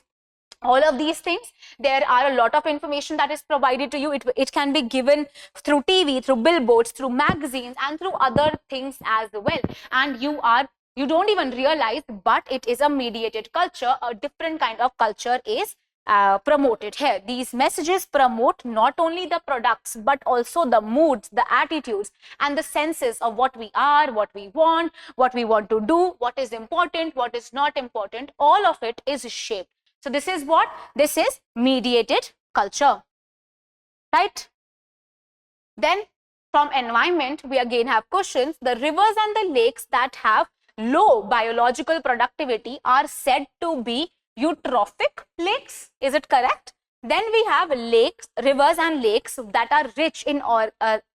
all of these things. There are a lot of information that is provided to you. It can be given through TV, through billboards, through magazines, and through other things as well. And you don't even realize, but it is a mediated culture. A different kind of culture is promoted here. These messages promote not only the products, but also the moods, the attitudes, and the senses of what we are, what we want to do, what is important, what is not important. All of it is shaped. So this is what? This is mediated culture, right? Then from environment, we again have questions. The rivers and the lakes that have low biological productivity are said to be eutrophic lakes. Is it correct? Then we have lakes, rivers and lakes that are rich in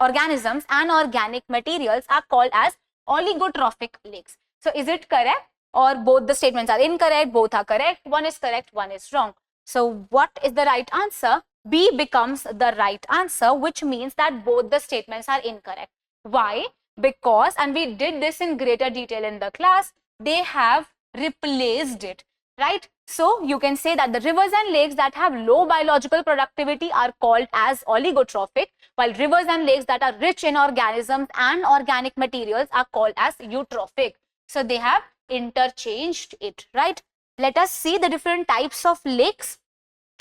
organisms and organic materials are called as oligotrophic lakes. So is it correct? Or both the statements are incorrect, both are correct, one is correct, one is wrong. So what is the right answer? B becomes the right answer, which means that both the statements are incorrect. Why? Because, and we did this in greater detail in the class, they have replaced it, right? So you can say that the rivers and lakes that have low biological productivity are called as oligotrophic, while rivers and lakes that are rich in organisms and organic materials are called as eutrophic. So they have interchanged it, right? Let us see the different types of lakes.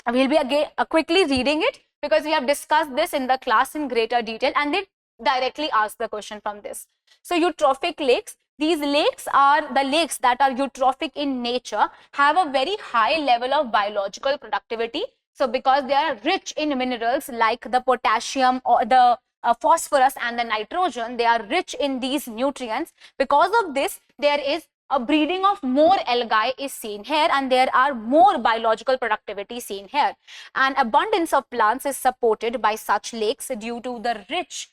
We'll be again quickly reading it because we have discussed this in the class in greater detail, and they directly ask the question from this. So eutrophic lakes, these lakes are the lakes that are eutrophic in nature, have a very high level of biological productivity. So because they are rich in minerals like the potassium or the phosphorus and the nitrogen, they are rich in these nutrients. Because of this, there is a breeding of more algae is seen here, and there are more biological productivity seen here. An abundance of plants is supported by such lakes due to the rich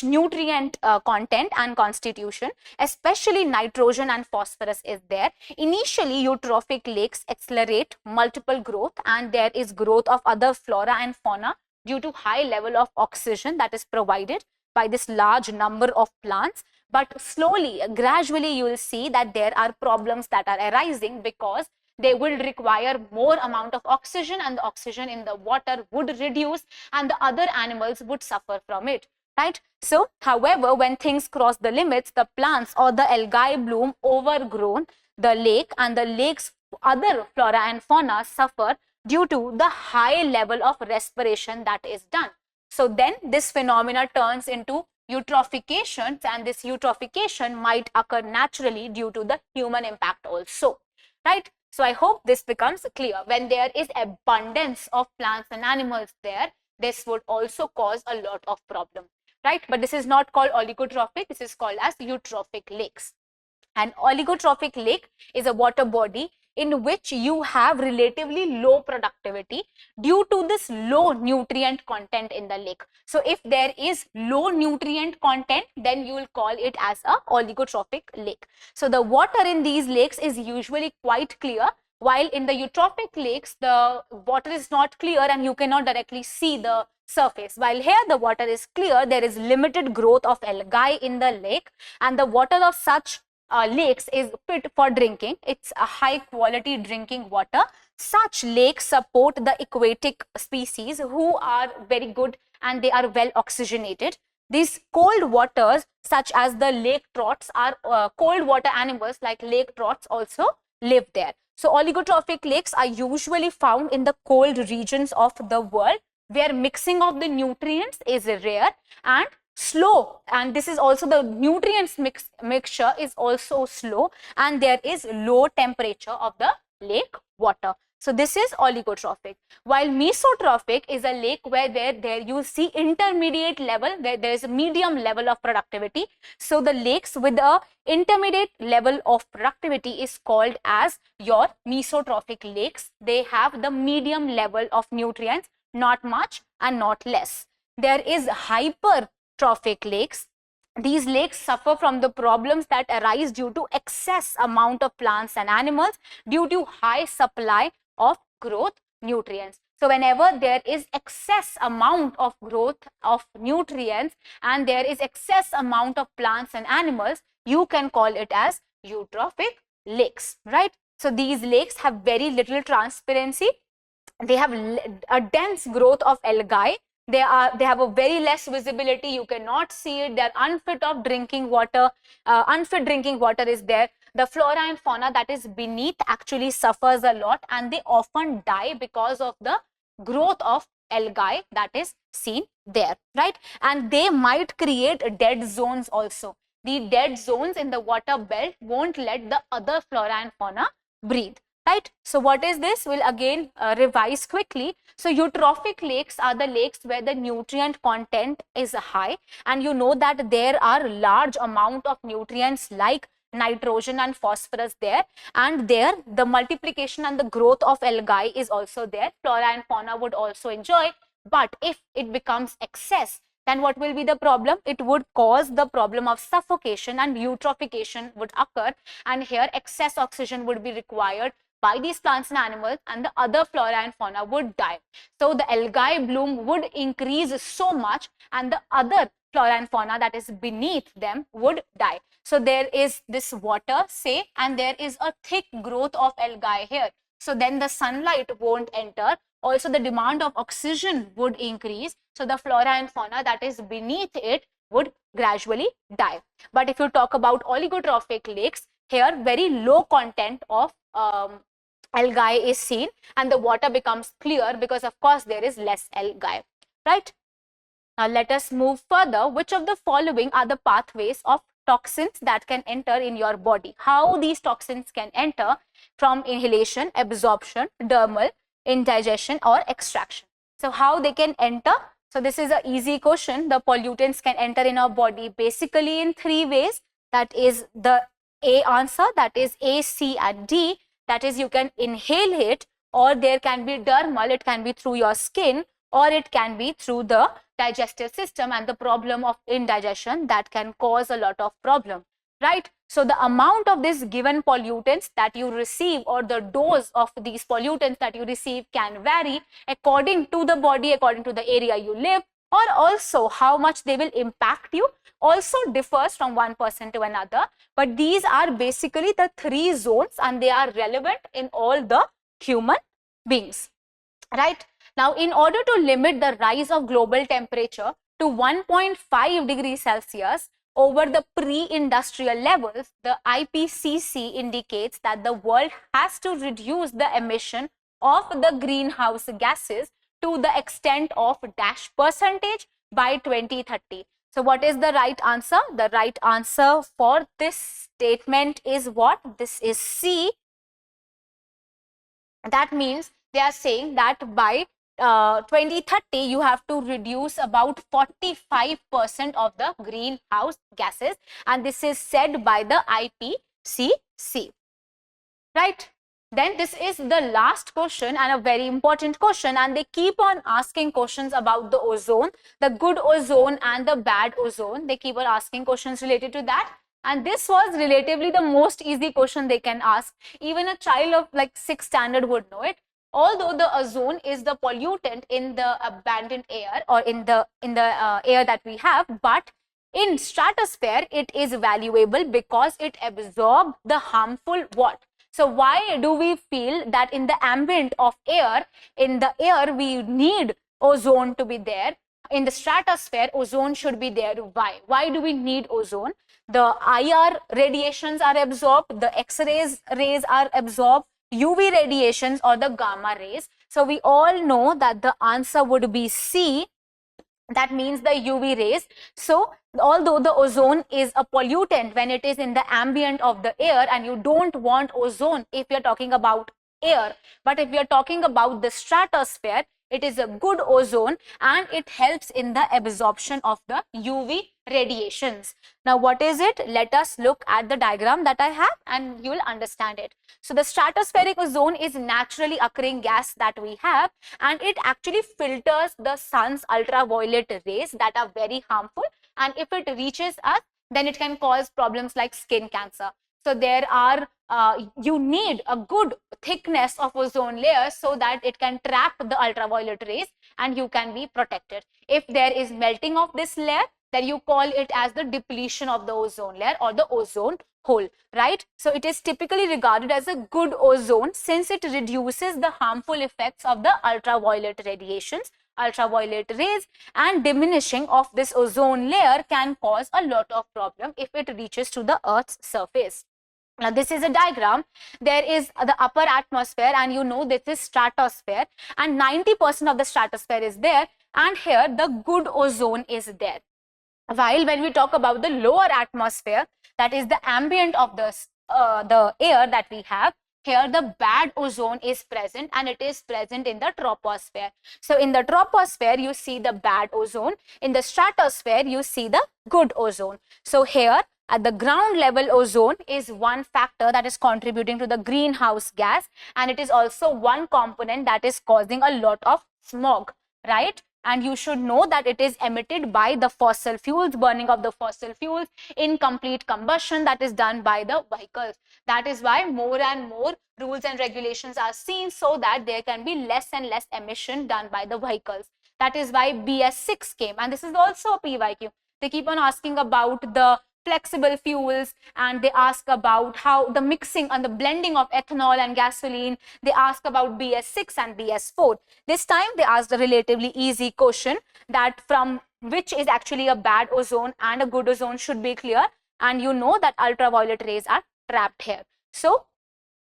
nutrient content and constitution, especially nitrogen and phosphorus is there. Initially, eutrophic lakes accelerate multiple growth, and there is growth of other flora and fauna due to high level of oxygen that is provided by this large number of plants. But slowly, gradually, you will see that there are problems that are arising because they will require more amount of oxygen, and the oxygen in the water would reduce, and the other animals would suffer from it, right? So, however, when things cross the limits, the plants or the algae bloom overgrown the lake, and the lake's other flora and fauna suffer due to the high level of respiration that is done. So then this phenomena turns into eutrophication, and this eutrophication might occur naturally due to the human impact also, right? So I hope this becomes clear. When there is abundance of plants and animals there, this would also cause a lot of problem, right? But this is not called oligotrophic. This is called as eutrophic lakes. An oligotrophic lake is a water body in which you have relatively low productivity due to this low nutrient content in the lake. So if there is low nutrient content, then you will call it as a oligotrophic lake. So the water in these lakes is usually quite clear, while in the eutrophic lakes, the water is not clear and you cannot directly see the surface. While here the water is clear, there is limited growth of algae in the lake, and the water of such lakes is fit for drinking. It's a high quality drinking water. Such lakes support the aquatic species who are very good and they are well oxygenated. These cold waters such as the lake trots are cold water animals like lake trots also live there. So oligotrophic lakes are usually found in the cold regions of the world where mixing of the nutrients is rare and slow, and this is also the nutrients mixture is also slow, and there is low temperature of the lake water. So this is oligotrophic. While mesotrophic is a lake where there you see intermediate level, where there is a medium level of productivity. So the lakes with a intermediate level of productivity is called as your mesotrophic lakes. They have the medium level of nutrients, not much and not less. There is hypertrophic lakes. These lakes suffer from the problems that arise due to excess amount of plants and animals due to high supply of growth nutrients. So whenever there is excess amount of growth of nutrients and there is excess amount of plants and animals, you can call it as eutrophic lakes, right? So these lakes have very little transparency. They have a dense growth of algae. They have a very less visibility. You cannot see it. They are unfit of drinking water. Unfit drinking water is there. The flora and fauna that is beneath actually suffers a lot, and they often die because of the growth of algae that is seen there, right? And they might create dead zones also. The dead zones in the water belt won't let the other flora and fauna breathe. Right? So what is this? We'll again revise quickly. So eutrophic lakes are the lakes where the nutrient content is high, and you know that there are large amount of nutrients like nitrogen and phosphorus there, and there the multiplication and the growth of algae is also there. Flora and fauna would also enjoy, but if it becomes excess, then what will be the problem? It would cause the problem of suffocation and eutrophication would occur, and here excess oxygen would be required by these plants and animals, and the other flora and fauna would die. So the algae bloom would increase so much, and the other flora and fauna that is beneath them would die. So there is this water, say, and there is a thick growth of algae here. So then the sunlight won't enter. Also the demand of oxygen would increase. So the flora and fauna that is beneath it would gradually die. But if you talk about oligotrophic lakes, here very low content of algae is seen, and the water becomes clear because of course there is less algae, right? Now let us move further. Which of the following are the pathways of toxins that can enter in your body? How these toxins can enter? From inhalation, absorption, dermal, indigestion or extraction. So how they can enter? So this is an easy question. The pollutants can enter in our body basically in three ways. That is the A answer, that is A, C and D. That is, you can inhale it, or there can be dermal, it can be through your skin, or it can be through the digestive system, and the problem of indigestion that can cause a lot of problem, right? So the amount of this given pollutants that you receive, or the dose of these pollutants that you receive, can vary according to the body, according to the area you live, or also how much they will impact you also differs from one person to another. But these are basically the three zones, and they are relevant in all the human beings, right? Now, in order to limit the rise of global temperature to 1.5 degrees Celsius over the pre-industrial levels, the IPCC indicates that the world has to reduce the emission of the greenhouse gases to the extent of dash percentage by 2030. So what is the right answer? The right answer for this statement is what? This is C. That means they are saying that by 2030, you have to reduce about 45% of the greenhouse gases, and this is said by the IPCC, right? Then this is the last question and a very important question, and they keep on asking questions about the ozone, the good ozone and the bad ozone. They keep on asking questions related to that. And this was relatively the most easy question they can ask. Even a child of like 6th standard would know it. Although the ozone is the pollutant in the abundant air or in the air that we have, but in stratosphere it is valuable because it absorbs the harmful what. So why do we feel that in the ambient of air, in the air we need ozone to be there? In the stratosphere, ozone should be there. Why? Why do we need ozone? The IR radiations are absorbed, the X-rays are absorbed, UV radiations or the gamma rays. So we all know that the answer would be C. That means the UV rays. So although the ozone is a pollutant when it is in the ambient of the air, and you don't want ozone if you're talking about air, but if we are talking about the stratosphere, it is a good ozone and it helps in the absorption of the UV radiations. Now what is it? Let us look at the diagram that I have and you will understand it. So the stratospheric ozone is naturally occurring gas that we have, and it actually filters the sun's ultraviolet rays that are very harmful, and if it reaches us, then it can cause problems like skin cancer. So there are you need a good thickness of ozone layer so that it can trap the ultraviolet rays and you can be protected. If there is melting of this layer, then you call it as the depletion of the ozone layer or the ozone hole, right? So it is typically regarded as a good ozone since it reduces the harmful effects of the ultraviolet radiations, ultraviolet rays, and diminishing of this ozone layer can cause a lot of problem if it reaches to the Earth's surface. Now this is a diagram. There is the upper atmosphere, and you know this is stratosphere, and 90% of the stratosphere is there, and here the good ozone is there. While when we talk about the lower atmosphere, that is the ambient of the air that we have, here the bad ozone is present, and it is present in the troposphere. So in the troposphere you see the bad ozone, in the stratosphere you see the good ozone. So here at the ground level, ozone is one factor that is contributing to the greenhouse gas, and it is also one component that is causing a lot of smog, right? And you should know that it is emitted by the fossil fuels, burning of the fossil fuels, incomplete combustion that is done by the vehicles. That is why more and more rules and regulations are seen so that there can be less and less emission done by the vehicles. That is why BS6 came, and this is also a PYQ. They keep on asking about the flexible fuels, and they ask about how the mixing and the blending of ethanol and gasoline. They ask about BS6 and BS4. This time they asked a relatively easy question that from which is actually a bad ozone and a good ozone should be clear, and you know that ultraviolet rays are trapped here. So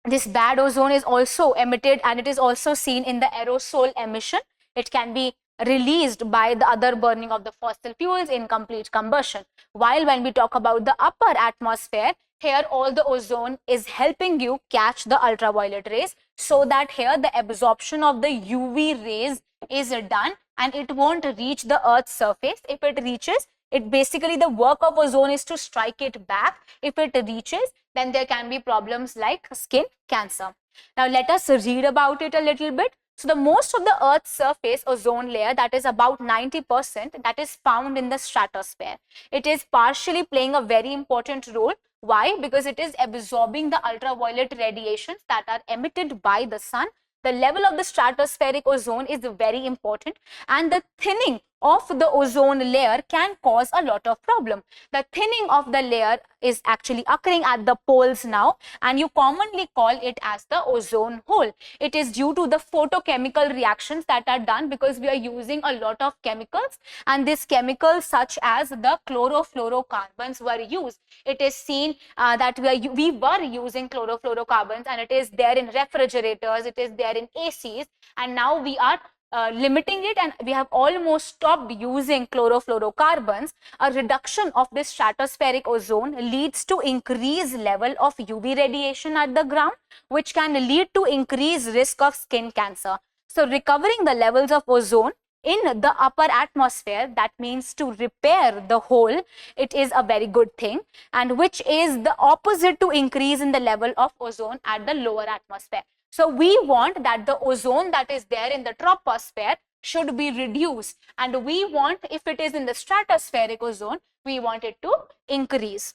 this bad ozone is also emitted, and it is also seen in the aerosol emission. It can be released by the other burning of the fossil fuels, incomplete combustion. While when we talk about the upper atmosphere, here all the ozone is helping you catch the ultraviolet rays, so that here the absorption of the UV rays is done and it won't reach the Earth's surface. If it reaches, it basically the work of ozone is to strike it back. If it reaches, then there can be problems like skin cancer. Now let us read about it a little bit. So the most of the Earth's surface ozone layer, that is about 90%, that is found in the stratosphere. It is partially playing a very important role. Why? Because it is absorbing the ultraviolet radiations that are emitted by the sun. The level of the stratospheric ozone is very important, and the thinning of the ozone layer can cause a lot of problem. The thinning of the layer is actually occurring at the poles now, and you commonly call it as the ozone hole. It is due to the photochemical reactions that are done because we are using a lot of chemicals, and these chemicals such as the chlorofluorocarbons were used. It is seen that we were using chlorofluorocarbons, and it is there in refrigerators, it is there in ACs, and now we are limiting it, and we have almost stopped using chlorofluorocarbons, a reduction of this stratospheric ozone leads to increased level of UV radiation at the ground, which can lead to increased risk of skin cancer. So recovering the levels of ozone in the upper atmosphere, that means to repair the hole, it is a very good thing, and which is the opposite to increase in the level of ozone at the lower atmosphere. So we want that the ozone that is there in the troposphere should be reduced, and we want, if it is in the stratospheric ozone, we want it to increase.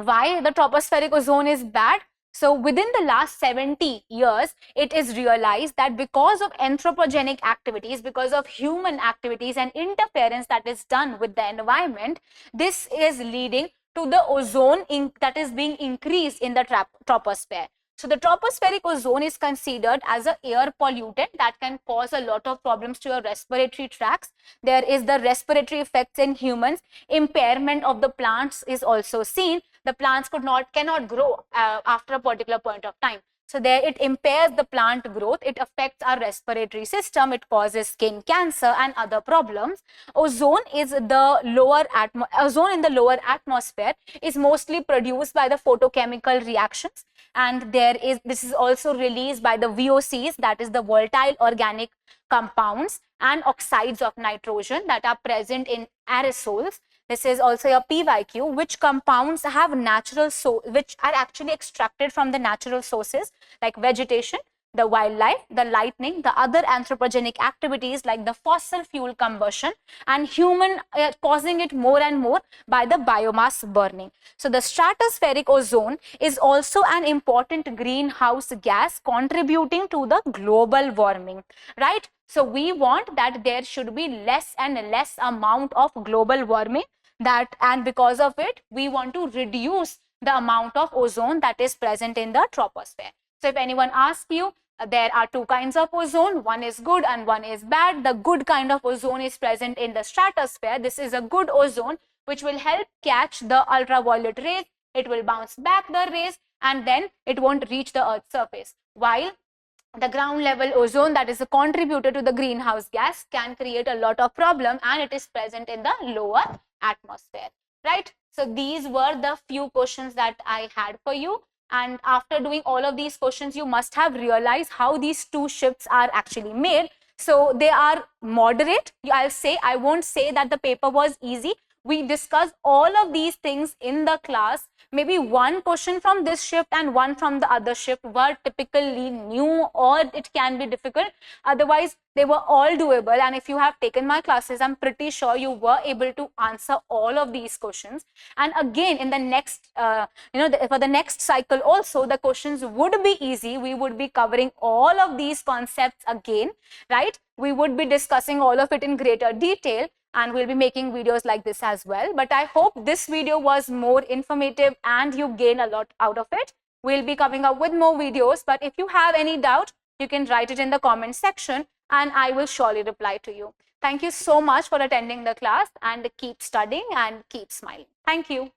Why the tropospheric ozone is bad? So within the last 70 years, it is realized that because of anthropogenic activities, because of human activities and interference that is done with the environment, this is leading to the ozone that is being increased in the troposphere. So the tropospheric ozone is considered as an air pollutant that can cause a lot of problems to your respiratory tracts. There is the respiratory effects in humans. Impairment of the plants is also seen. The plants cannot grow after a particular point of time. So there it impairs the plant growth. It affects our respiratory system. It causes skin cancer and other problems. Ozone in the lower atmosphere is mostly produced by the photochemical reactions, and this is also released by the VOCs, that is the volatile organic compounds, and oxides of nitrogen that are present in aerosols. This is also a PYQ, which compounds have which are actually extracted from the natural sources like vegetation, the wildlife, the lightning, the other anthropogenic activities like the fossil fuel combustion, and human causing it more and more by the biomass burning. So the stratospheric ozone is also an important greenhouse gas contributing to the global warming, right? So we want that there should be less and less amount of global warming, and because of it we want to reduce the amount of ozone that is present in the troposphere. So if anyone asks you, there are two kinds of ozone, one is good and one is bad. The good kind of ozone is present in the stratosphere. This is a good ozone which will help catch the ultraviolet rays. It will bounce back the rays and then it won't reach the Earth's surface. While the ground level ozone, that is a contributor to the greenhouse gas, can create a lot of problem, and it is present in the lower atmosphere, right? So these were the few questions that I had for you, and after doing all of these questions you must have realized how these two shifts are actually made. So they are moderate. I won't say that the paper was easy. We discussed all of these things in the class. Maybe one question from this shift and one from the other shift were typically new, or it can be difficult. Otherwise, they were all doable. And if you have taken my classes, I'm pretty sure you were able to answer all of these questions. And again, in the next, for the next cycle also, the questions would be easy. We would be covering all of these concepts again, right? We would be discussing all of it in greater detail, and we'll be making videos like this as well. But I hope this video was more informative and you gain a lot out of it. We'll be coming up with more videos, but if you have any doubt, you can write it in the comment section and I will surely reply to you. Thank you so much for attending the class, and keep studying and keep smiling. Thank you.